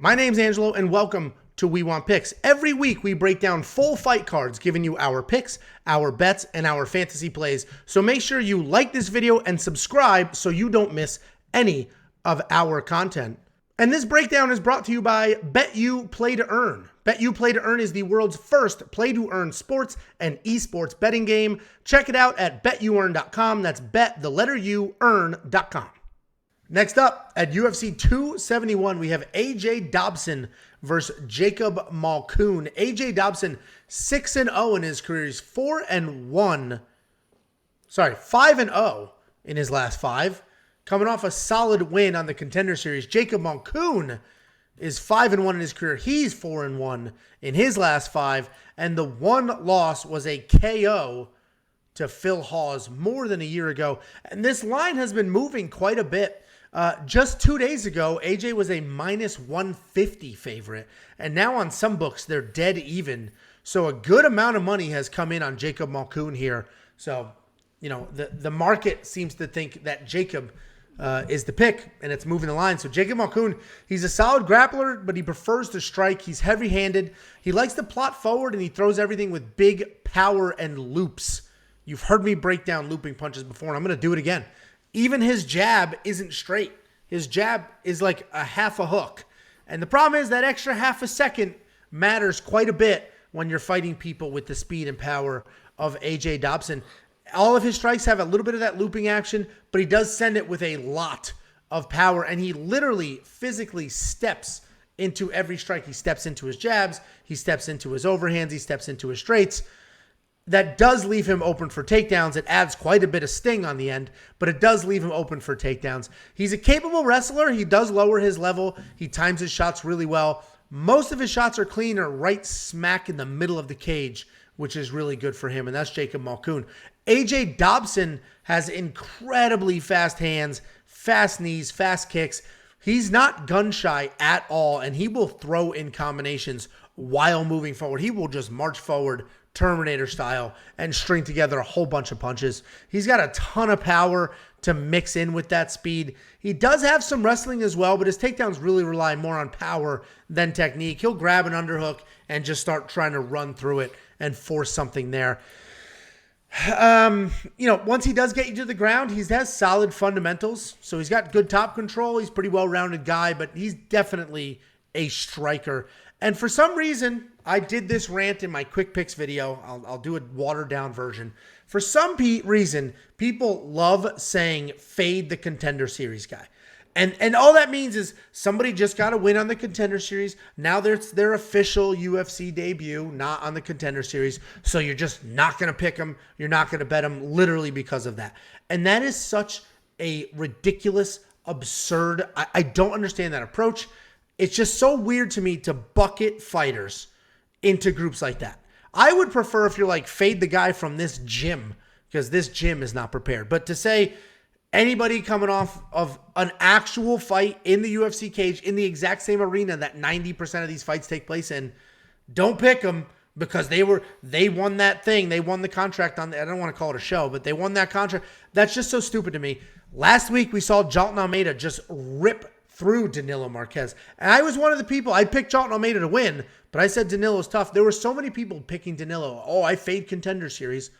My name's Angelo, and welcome to We Want Picks. Every week, we break down full fight cards, giving you our picks, our bets, and our fantasy plays. So make sure you like this video and subscribe so you don't miss any of our content. And this breakdown is brought to you by BETU Play to Earn. BETU Play to Earn is the world's first play-to-earn sports and esports betting game. Check it out at betuearn.com. That's bet, the letter U, earn.com. Next up, at UFC 271, we have AJ Dobson versus Jacob Malkoun. AJ Dobson, 6-0 in his career. He's 5-0 in his last five. Coming off a solid win on the Contender Series. Jacob Malkoun is 5-1 in his career. He's 4-1 in his last five. And the one loss was a KO to Phil Hawes more than a year ago. And this line has been moving quite a bit. Just 2 days ago, AJ was a minus 150 favorite. And now on some books, they're dead even. So a good amount of money has come in on Jacob Malkoun here. So, you know, the market seems to think that Jacob is the pick, and it's moving the line. So Jacob Malkoun, he's a solid grappler, but he prefers to strike. He's heavy-handed. He likes to plot forward, and he throws everything with big power and loops. You've heard me break down looping punches before, and I'm going to do it again. Even his jab isn't straight. His jab is like a half a hook. And the problem is that extra half a second matters quite a bit when you're fighting people with the speed and power of AJ Dobson. All of his strikes have a little bit of that looping action, but he does send it with a lot of power. And he literally physically steps into every strike. He steps into his jabs. He steps into his overhands. He steps into his straights. That does leave him open for takedowns. It adds quite a bit of sting on the end, but it does leave him open for takedowns. He's a capable wrestler. He does lower his level. He times his shots really well. Most of his shots are clean or right smack in the middle of the cage, which is really good for him, and that's Jacob Malkoun. AJ Dobson has incredibly fast hands, fast knees, fast kicks. He's not gun shy at all, and he will throw in combinations while moving forward. He will just march forward Terminator style and string together a whole bunch of punches. He's got a ton of power to mix in with that speed. He does have some wrestling as well, but his takedowns really rely more on power than technique. He'll grab an underhook and just start trying to run through it and force something there. Once he does get you to the ground, he has solid fundamentals. So he's got good top control. He's a pretty well-rounded guy, but he's definitely a striker. And for some reason, I did this rant in my quick picks video. I'll do a watered down version. For some reason, people love saying fade the Contender Series guy. And all that means is somebody just got a win on the Contender Series. Now it's their official UFC debut, not on the Contender Series. So you're just not going to pick them. You're not going to bet them literally because of that. And that is such a ridiculous, absurd. I don't understand that approach. It's just so weird to me to bucket fighters into groups like that. I would prefer if you're like, fade the guy from this gym because this gym is not prepared. But to say anybody coming off of an actual fight in the UFC cage in the exact same arena that 90% of these fights take place in, don't pick them because they won that thing. They won the contract on, I don't want to call it a show, but they won that contract. That's just so stupid to me. Last week we saw Jailton Almeida just rip through Danilo Marquez. And I was one of the people, I picked Jailton Almeida to win, but I said Danilo's tough. There were so many people picking Danilo. Oh, I fade Contender Series.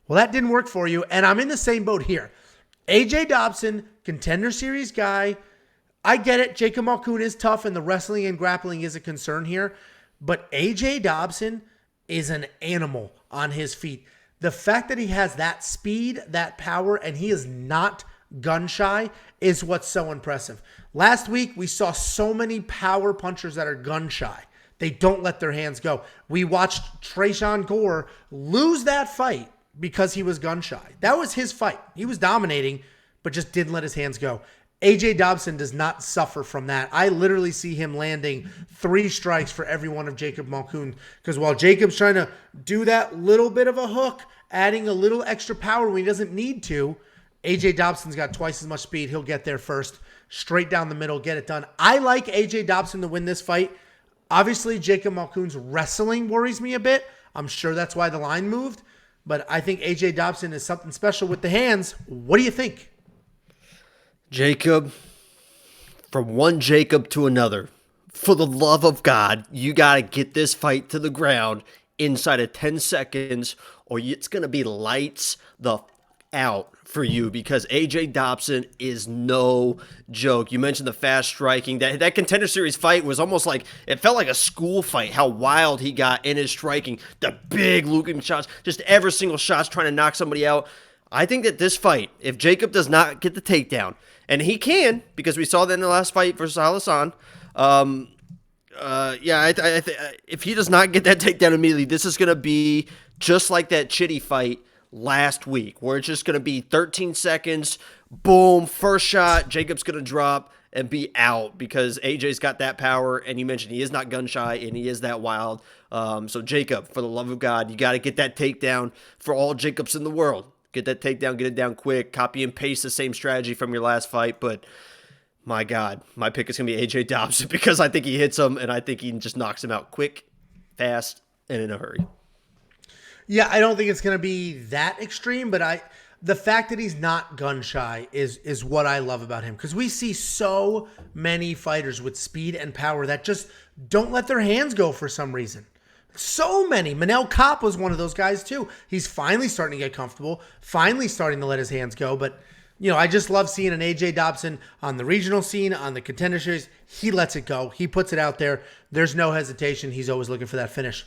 Well, that didn't work for you, and I'm in the same boat here. AJ Dobson, Contender Series guy. I get it. Jacob Malkoun is tough, and the wrestling and grappling is a concern here. But AJ Dobson is an animal on his feet. The fact that he has that speed, that power, and he is not gun shy is what's so impressive. Last week, we saw so many power punchers that are gun shy. They don't let their hands go. We watched Tresean Gore lose that fight because he was gun shy. That was his fight. He was dominating, but just didn't let his hands go. AJ Dobson does not suffer from that. I literally see him landing 3 strikes for every one of Jacob Malkoun, because while Jacob's trying to do that little bit of a hook, adding a little extra power when he doesn't need to, AJ Dobson's got twice as much speed. He'll get there first, straight down the middle, get it done. I like AJ Dobson to win this fight. Obviously, Jacob Malkoun's wrestling worries me a bit. I'm sure that's why the line moved. But I think AJ Dobson is something special with the hands. What do you think? Jacob, from one Jacob to another. For the love of God, you got to get this fight to the ground inside of 10 seconds or it's going to be lights the out for you because AJ Dobson is no joke. You mentioned the fast striking. That Contender Series fight was almost like, it felt like a school fight, how wild he got in his striking. The big looping shots, just every single shot's trying to knock somebody out. I think that this fight, if Jacob does not get the takedown, and he can, because we saw that in the last fight versus Alassane, if he does not get that takedown immediately, this is going to be just like that Chitty fight last week, where it's just going to be 13 seconds, boom, first shot, Jacob's going to drop and be out because AJ's got that power, and you mentioned he is not gun shy, and he is that wild. So Jacob, for the love of God, you got to get that takedown for all Jacobs in the world. Get that takedown, get it down quick, copy and paste the same strategy from your last fight, but my God, my pick is going to be AJ Dobson because I think he hits him, and I think he just knocks him out quick, fast, and in a hurry. Yeah, I don't think it's going to be that extreme, but the fact that he's not gun shy is what I love about him, because we see so many fighters with speed and power that just don't let their hands go for some reason. So many. Manel Kopp was one of those guys too. He's finally starting to get comfortable, finally starting to let his hands go, but I just love seeing an AJ Dobson on the regional scene, on the Contender Series. He lets it go. He puts it out there. There's no hesitation. He's always looking for that finish.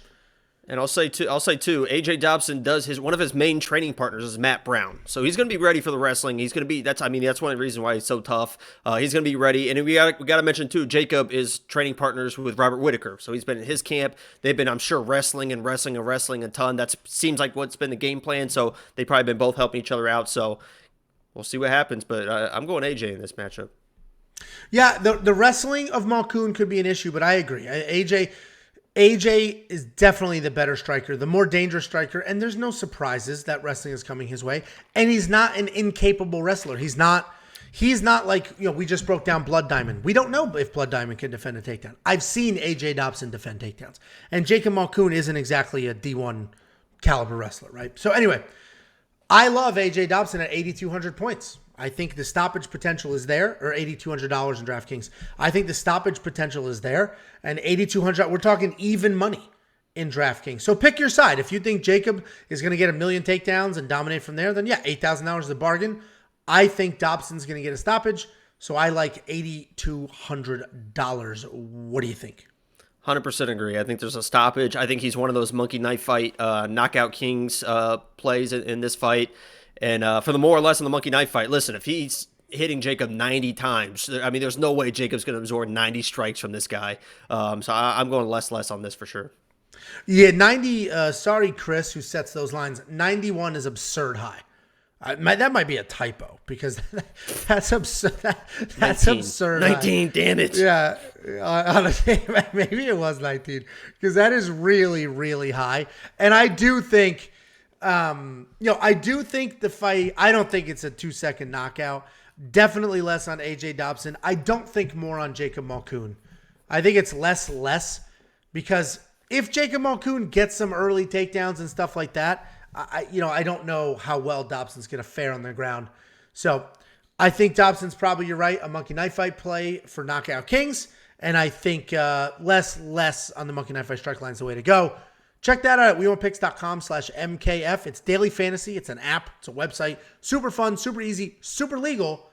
And I'll say too, AJ Dobson does one of his main training partners is Matt Brown. So he's going to be ready for the wrestling. He's going to be, that's one of the reasons why he's so tough. He's going to be ready. And we got to mention too, Jacob is training partners with Robert Whitaker. So he's been in his camp. They've been, I'm sure, wrestling a ton. That seems like what's been the game plan. So they've probably been both helping each other out. So we'll see what happens, but I'm going AJ in this matchup. Yeah, the wrestling of Malkoun could be an issue, but I agree. AJ is definitely the better striker, the more dangerous striker, and there's no surprises that wrestling is coming his way. And he's not an incapable wrestler. He's not like, we just broke down Blood Diamond. We don't know if Blood Diamond can defend a takedown. I've seen AJ Dobson defend takedowns. And Jacob Malkoun isn't exactly a D1 caliber wrestler, right? So anyway, I love AJ Dobson at 8,200 points. I think the stoppage potential is there, or $8,200 in DraftKings. I think the stoppage potential is there, and 8,200. We're talking even money in DraftKings. So pick your side. If you think Jacob is going to get 1 million takedowns and dominate from there, then yeah, $8,000 is a bargain. I think Dobson's going to get a stoppage, so I like $8,200. What do you think? 100% agree. I think there's a stoppage. I think he's one of those monkey knife fight knockout kings plays in this fight. And for the more or less in the monkey knife fight, listen, if he's hitting Jacob 90 times, there's no way Jacob's going to absorb 90 strikes from this guy. So I'm going less on this for sure. Yeah, 90, sorry, Chris, who sets those lines. 91 is absurd high. That might be a typo because that's absurd. That's 19. absurd. 19, damn it. Yeah, honestly, maybe it was 19 because that is really, really high. And I do think, I do think the fight, I don't think it's a 2-second knockout. Definitely less on AJ Dobson. I don't think more on Jacob Malkoun. I think it's less because if Jacob Malkoun gets some early takedowns and stuff like that, I don't know how well Dobson's going to fare on the ground. So I think Dobson's probably, you're right, a monkey knife fight play for knockout kings. And I think less on the monkey knife fight strike line is the way to go. Check that out at wewantpicks.com/MKF. It's daily fantasy. It's an app. It's a website. Super fun, super easy, super legal.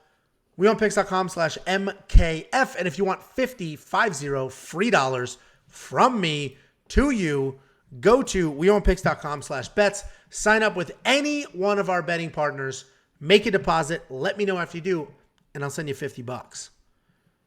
wewantpicks.com/MKF. And if you want 50 free dollars from me to you, go to wewantpicks.com/bets. Sign up with any one of our betting partners. Make a deposit. Let me know after you do, and I'll send you $50.